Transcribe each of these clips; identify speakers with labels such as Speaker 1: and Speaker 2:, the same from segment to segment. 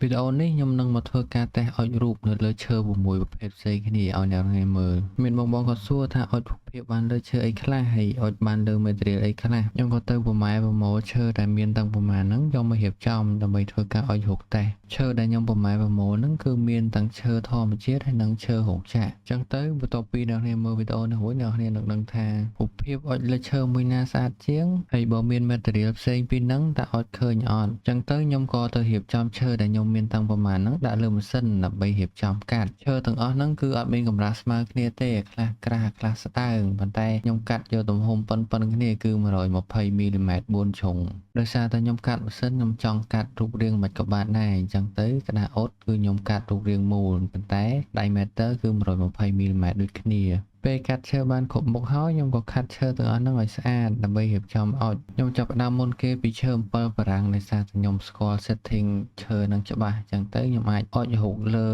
Speaker 1: វីដេអូនេះខ្ញុំនឹងមកធ្វើការតេស្តអុចរូបនៅលើឈើ6ប្រភេទផ្សេងគ្នាឲ្យអ្នកនាងមើលមានបងគាត់សួរថាអុចរូបភាពបានលើឈើអីខ្លះហើយអុចបានលើ material អីខ្លះខ្ញុំក៏ទៅប្រម៉ែប្រមូលឈើដែលមានទាំងប្រមាណហ្នឹងយកមករៀបចំដើម្បីធ្វើការអុចរូបតេស្តឈើដែលខ្ញុំប្រម៉ែប្រមូលហ្នឹងគឺមានទាំងឈើធម្មជាតិហើយនិងឈើរោងចក្រអញ្ចឹងទៅបន្ទាប់ពីអ្នកនាងមើលវីដេអូនេះរួចអ្នកនាងនឹងដឹងថារូបភាពអុចលើឈើមួយណាស្អាតជាងហើយបើមាន material ផ្សេងពីហ្នឹងតើអុចឃើញអត់អញ្ចឹងទៅខ្ញុំក៏ទៅរៀបចំឈើដែលខ្ញុំមានតាំងប្រមាណហ្នឹងដាក់លើម៉ាស៊ីនដើម្បីរៀបចំកាត់ឈើទាំងអស់ហ្នឹងគឺអត់មានកម្រាស់ស្មើគ្នាទេខ្លះក្រាស់ខ្លះស្តើងប៉ុន្តែខ្ញុំកាត់យកទំហំប៉ុនគ្នាគឺ120មីលីម៉ែត្រ4ជ្រុងដោយសារតែខ្ញុំកាត់ម៉ាស៊ីនខ្ញុំចង់កាត់រូបរាងមិនក៏បានដែរអញ្ចឹងទៅក្តារអ៊ុតគឺខ្ញុំកាត់រូបរាងមូលប៉ុន្តែ diameter គឺ120មីលីម៉ែត្រដូចគ្នាពេលកាត់ឈើបានគ្រប់មុខហើយខ្ញុំក៏ខាត់ឈើទាំងអស់ហ្នឹងឲ្យស្អាតដើម្បីរៀបចំអុចខ្ញុំចាប់ផ្ដើមមុនគេពីឈើ7បារាំងដោយសារតែខ្ញុំស្គាល់ setting ឈើហ្នឹងច្បាស់អញ្ចឹងទៅខ្ញុំអាចអុចរូបលើ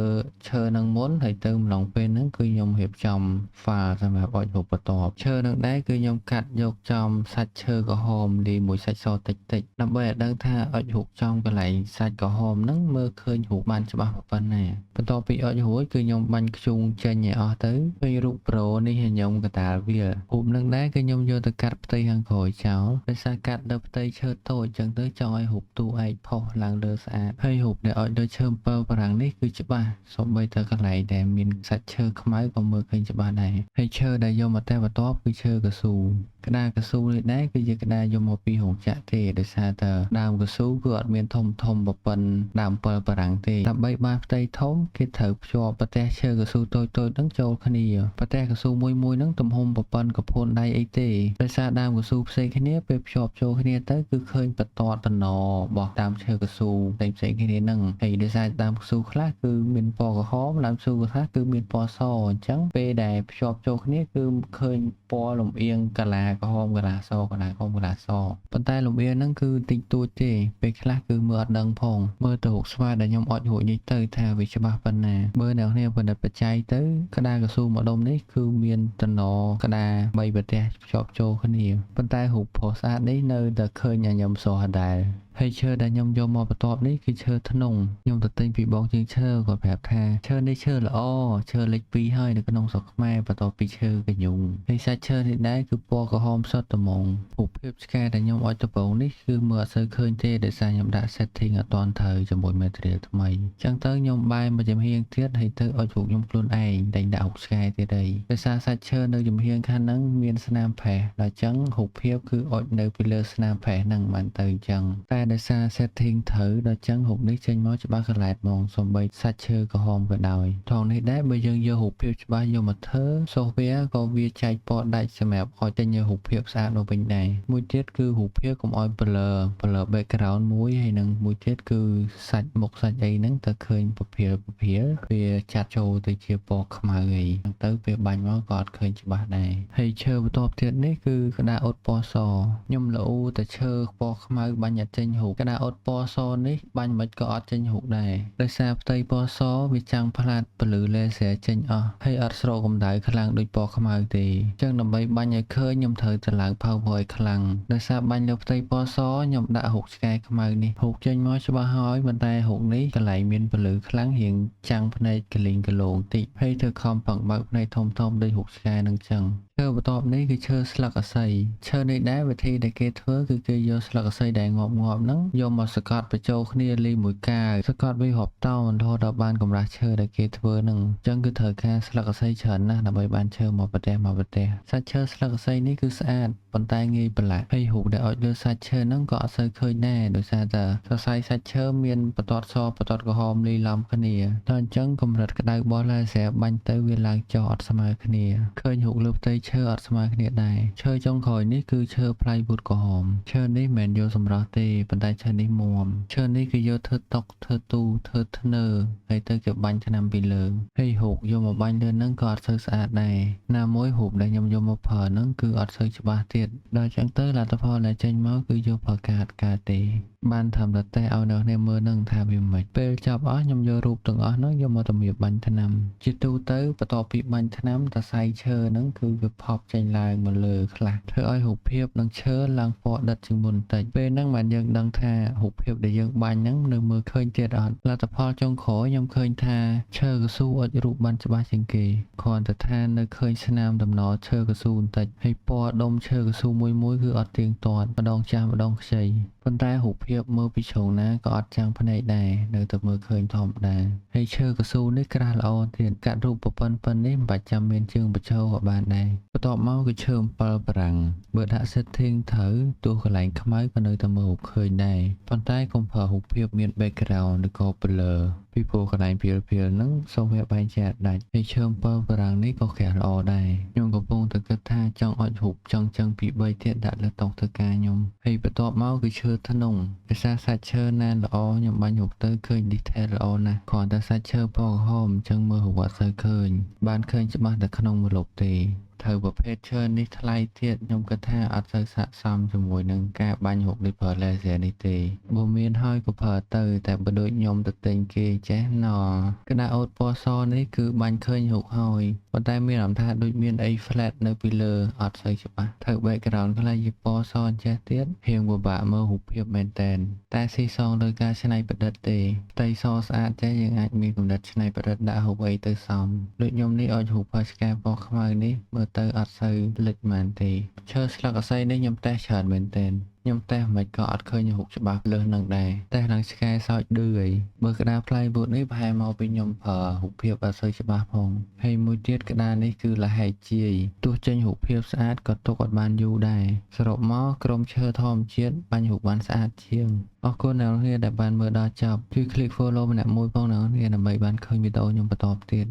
Speaker 1: ឈើហ្នឹងមុនហើយទៅម្លងពេលហ្នឹងគឺខ្ញុំរៀបចំ file សម្រាប់អុចរូបបន្ទាប់ឈើហ្នឹងដែរគឺខ្ញុំកាត់យកចំសាច់ឈើក្រហមលាយមួយសាច់សតិចដើម្បីឲ្យដឹងថាអុចរូបចំកន្លែងសាច់ក្រហមហ្នឹងមើលឃើញរូបបានច្បាស់ប៉ុណ្ណាបន្ទាប់ពីអុចរួចគឺខ្ញុំបាញ់ធ្យូងចេញឲ្យអស់ទៅឃើញរូបប្រូនេះខ្ញុំកតាលវារូបនឹងដែរគឺខ្ញុំយកទៅកាត់ផ្ទៃខាងក្រោយចោលដោយសារកាត់លើផ្ទៃឈើតូចអញ្ចឹងទៅចង់ឲ្យរូបទូឯកផុសឡើងលើស្អាតហើយរូបដែលអុចលើឈើ7បារាំងនេះគឺច្បាស់សូម្បីតែកន្លែងដែលមានសាច់ឈើខ្មៅក៏មើលឃើញច្បាស់ដែរហើយឈើដែលយកមកតែបន្ទាប់គឺឈើកស៊ូក្តារកស៊ូនេះដែរគឺជាក្តារយកមកពីរោងចក្រទេដោយសារតែដើមកស៊ូគឺអត់មានធំប៉ុប៉ុនដើម7បារាំងទេដើម្បីបានផ្ទៃធំគេត្រូវភ្ជាប់ប្រទេសឈើកស៊ូតូចហ្នឹងចូលគ្នាប្រទេសកស៊ូមួយហ្នឹងទំហំប៉ុប៉ុនកពួនដៃអីទេដោយសារដើមកស៊ូផ្សេងគ្នាពេលភ្ជាប់ចូលគ្នាទៅគឺឃើញបន្ទាត់តំណរបស់ដើមឈើកស៊ូផ្សេងគ្នាហ្នឹងហើយដោយសារដើមកស៊ូខ្លះគឺមានពណ៌ក្រហមដើមកស៊ូខ្លះគឺមានពណ៌សអញ្ចឹងពេលដែលភ្ជាប់ចូលគ្នាគឺឃើញពណ៌លំអៀងកាឡាក្រហមកាឡាសកាឡាក្រហមកាឡាសប៉ុន្តែលំអៀងហ្នឹងគឺតិចតួចទេពេលខ្លះគឺមើលអត់ដឹងផងមើលទៅរូបស្វាដែលខ្ញុំអុចរួចនេះទៅថាវាច្បាស់ប៉ុណ្ណាបើអ្នកគ្នាពិនិត្យបច្ច័យទៅក្តារកស៊ូមួយដុំនេះគឺមានតំណក្តារ3ប្រទេសភ្ជាប់ចូលគ្នាប៉ុន្តែរូបផុសស្អាតនេះនៅតែឃើញញញឹមស្រស់ដែរហើយឈើដែលខ្ញុំយកមកបន្ទាប់នេះគឺឈើធ្នង់ខ្ញុំទៅទិញពីបងជាងឈើគាត់ប្រាប់ថាឈើនេះឈើល្អឈើលេខ2ហើយនៅក្នុងស្រុកខ្មែរបន្ទាប់ពីឈើកញ្ញុងហើយសាច់ឈើនេះដែរគឺពណ៌ក្រហមសុទ្ធត្មងរូបភាពឆ្កែដែលខ្ញុំអុចដំបូងនេះគឺមើលអត់សូវឃើញទេដោយសារខ្ញុំដាក់ setting អត់ទាន់ត្រូវជាមួយ material ថ្មីអញ្ចឹងទៅខ្ញុំបែរមកចំហៀងទៀតហើយទៅអុចរូបខ្ញុំខ្លួនឯងតែដាក់រូបឆ្កែទៀតហើយដោយសារសាច់ឈើនៅចំហៀងខាងហ្នឹងមានស្នាមផេះដល់អញ្ចឹងរូបភាពគឺអុចនៅពីលើស្នាមផេះហ្នឹងបានទៅអញ្ចឹងតែដោយសារ setting ត្រូវដល់ចឹងរូបនេះចេញមកច្បាស់កន្លែតហ្មងសំបីសាច់ឈើក្រហមក៏ដោយថងនេះដែរបើយើងយករូបភាពច្បាស់យកមកធ្វើ software ក៏វាចែកពណ៌ដាច់សម្រាប់ឲ្យចេញរូបភាពស្អាតមកវិញដែរមួយទៀតគឺរូបភាពកុំឲ្យ blur background មួយហើយនឹងមួយទៀតគឺសាច់មុខសាច់អីហ្នឹងទៅឃើញពភាលវាចាត់ចូលទៅជាពណ៌ខ្មៅអីហ្នឹងទៅពេលបាញ់មកក៏អត់ឃើញច្បាស់ដែរហើយឈើបន្ទាប់ទៀតនេះគឺក្តារអ៊ុតពណ៌សខ្ញុំលោតែឈើពណ៌ខ្មៅបាញ់អត់ចេញរូបក្តារអ៊ុតពណ៌សនេះបាញ់មិនក៏អត់ចេញរូបដែរដោយសារផ្ទៃពណ៌សវាចាំងផ្លាតពលឺ laser ចេញអស់ហើយអត់ស្រកកម្ដៅខ្លាំងដូចពណ៌ខ្មៅទេអញ្ចឹងដើម្បីបាញ់ឲ្យឃើញខ្ញុំត្រូវទៅឡើង power ឲ្យខ្លាំងដោយសារបាញ់លើផ្ទៃពណ៌សខ្ញុំដាក់រូបឆ្កែខ្មៅនេះរូបចេញមកច្បាស់ហើយប៉ុន្តែរូបនេះកន្លែងមានពលឺខ្លាំងរៀងចាំងភ្នែកកលីងកលោងតិចហើយធ្វើខំប្រឹងបើកភ្នែកធំដូចរូបឆ្កែនឹងចឹងឈើបន្ទាប់នេះគឺឈើស្លឹកអាស័យឈើនេះដែរវិធីដែលគេធ្វើគឺគេយកស្លឹកអាស័យដែលងាប់ហ្នឹងយកមកសកាត់បញ្ចូលគ្នាលាយមួយកាវសកាត់វារាប់តោនរហូតដល់បានកម្រាស់ឈើដែលគេធ្វើហ្នឹងអញ្ចឹងគឺត្រូវការស្លឹកអាស័យច្រើនណាស់ដើម្បីបានឈើមកប្រទេសសាច់ឈើស្លឹកអាស័យនេះគឺស្អាតប៉ុន្តែងាយប្រឡាក់ហើយរូបដែលអុចលើសាច់ឈើហ្នឹងក៏អត់សូវឃើញដែរដោយសារតែសរសៃសាច់ឈើមានបន្ទាត់សបន្ទាត់ក្រហមលាយឡំគ្នាដល់អញ្ចឹងកម្រិតក្តៅរបស់ laser បាញ់ទៅវាឡើងចុះអត់ស្មើគ្នាឃើញរូបលើផ្ទៃឈើអត់ស្មើគ្នាដែរឈើចុងក្រោយនេះគឺឈើផ្លៃវូដក្រហមឈើនេះមិនមែនយកសម្រស់ទេប៉ុន្តែឈើនេះមាំឈើនេះគឺយកធ្វើតុធ្វើទូធ្វើធ្នើហើយទៅគេបាញ់ថ្នាំពីលើហើយរូបយកមកបាញ់លើហ្នឹងក៏អត់សូវស្អាតដែរណាមួយរូបដែលខ្ញុំយកមកប្រើហ្នឹងគឺអត់សូវច្បាស់ទៀតដល់អញ្ចឹងទៅលទ្ធផលដែលចេញមកគឺយកប្រើកាតកើតទេ បានធ្វើតែឲ្យនៅគ្នាមើលនឹងថាវាមិនពេលចាប់អស់ខ្ញុំយករូបទាំងអស់នោះយកមកតម្រៀបបាញ់ថ្នាំជាទូទៅបន្ទាប់ពីបាញ់ថ្នាំតសៃឈើហ្នឹងគឺវាផប់ចេញឡើងមកលើខ្លះធ្វើឲ្យរូបភាពនឹងឈើឡើងពណ៌ដិតជាងមុនបន្តិចពេលហ្នឹងបានយើងដឹងថារូបភាពដែលយើងបាញ់ហ្នឹងនៅមើលឃើញទៀតអត់លទ្ធផលចុងក្រោយខ្ញុំឃើញថាឈើកស៊ូអុចរូបបានច្បាស់ជាងគេគ្រាន់តែថានៅឃើញស្នាមដំណឈើកស៊ូបន្តិចហើយពណ៌ដុំឈើកស៊ូមួយគឺអត់ទៀងទាត់ម្ដងចាស់ម្ដងខ្ចីប៉ុន្តែរូបភាពមើលពីជ្រុងណាក៏អត់ចាំងភ្នែកដែរនៅតែមើលឃើញធម្មតាហើយឈើកស៊ូនេះក្រាស់ល្អទៀតកាត់រូបប៉ុណ្នេះមិនបាច់ចាំមានជើងបញ្ឈរក៏បានដែរបន្ទាប់មកគឺឈើអំពិលបារាំងបើដាក់ setting ត្រូវទោះកន្លែងខ្មៅក៏នៅតែមើលរូបឃើញដែរប៉ុន្តែកុំប្រើរូបភាពមាន background ឬក៏ blur ពីព្រោះកន្លែងភៀលហ្នឹងសូមវាបែងចែកដាច់ហើយឈើអំពិលបារាំងនេះក៏ក្រាស់ល្អដែរខ្ញុំកំពុងតែគិតថាចង់អុចរូបចង់ចឹងពី3ទៀតដាក់លើតុធ្វើការខ្ញុំហើយបន្ទាប់មកគឺឈើធ្នង់ភាសាសាច់ឈើណានល្អខ្ញុំបាញ់រូបទៅឃើញ detail ល្អណាស់គ្រាន់តែសាច់ឈើពណ៌ក្រហមអញ្ចឹងមើលរវត្តសូវឃើញបានឃើញច្បាស់តែក្នុងម្លប់ទេត្រូវប្រភេទឈើនេះថ្លៃទៀតខ្ញុំគិតថាអត់សូវស័ក្តិសមជាមួយនឹងការបាញ់រូបនេះប្រើ laser នេះទេបើមានហើយក៏ប្រើទៅតែបើដូចខ្ញុំទៅទិញគេចេះណក្តារអ៊ូតពណ៌សនេះគឺបាញ់ឃើញរូបហើយប៉ុន្តែមានអារម្មណ៍ថាដូចមានអី flat នៅពីលើអត់សូវច្បាស់ត្រូវ background ខ្លះជាពណ៌សចេះទៀតរៀងពិបាកមើលរូបភាពមែនតែនតែស៊ីសងលើការច្នៃប្រឌិតទេផ្ទៃសស្អាតចេះយើងអាចមានគំនិតច្នៃប្រឌិតដាក់រូបអីទៅសមដូចខ្ញុំនេះអុចរូបផាសកាពណ៌ខ្មៅនេះមើលទៅអត់សូវលេចមែនទេឈើស្លឹកអស័យនេះខ្ញុំតេស្តច្រើនមែនទែនខ្ញុំតេស្តមិនក៏អត់ឃើញរូបច្បាស់លើសនឹងដែរតេស្តឡើងឆ្កែសោចឌឺអីបើក្តារផ្លែវូតនេះប្រហែលមកពីខ្ញុំប្រើរូបភាពអត់សូវច្បាស់ផងហើយមួយទៀតក្តារនេះគឺលហែកជាយទោះចេញរូបភាពស្អាតក៏ទុកអត់បានយូរដែរសរុបមកក្រុមឈើធម្មជាតិបាញ់រូបបានស្អាតជាងអរគុណអ្នកនរដែលបានមើលដល់ចប់ជួយ click follow ម្នាក់មួយផងអ្នកនរដើម្បីបានឃើញវីដេអូខ្ញុំបន្តទៀត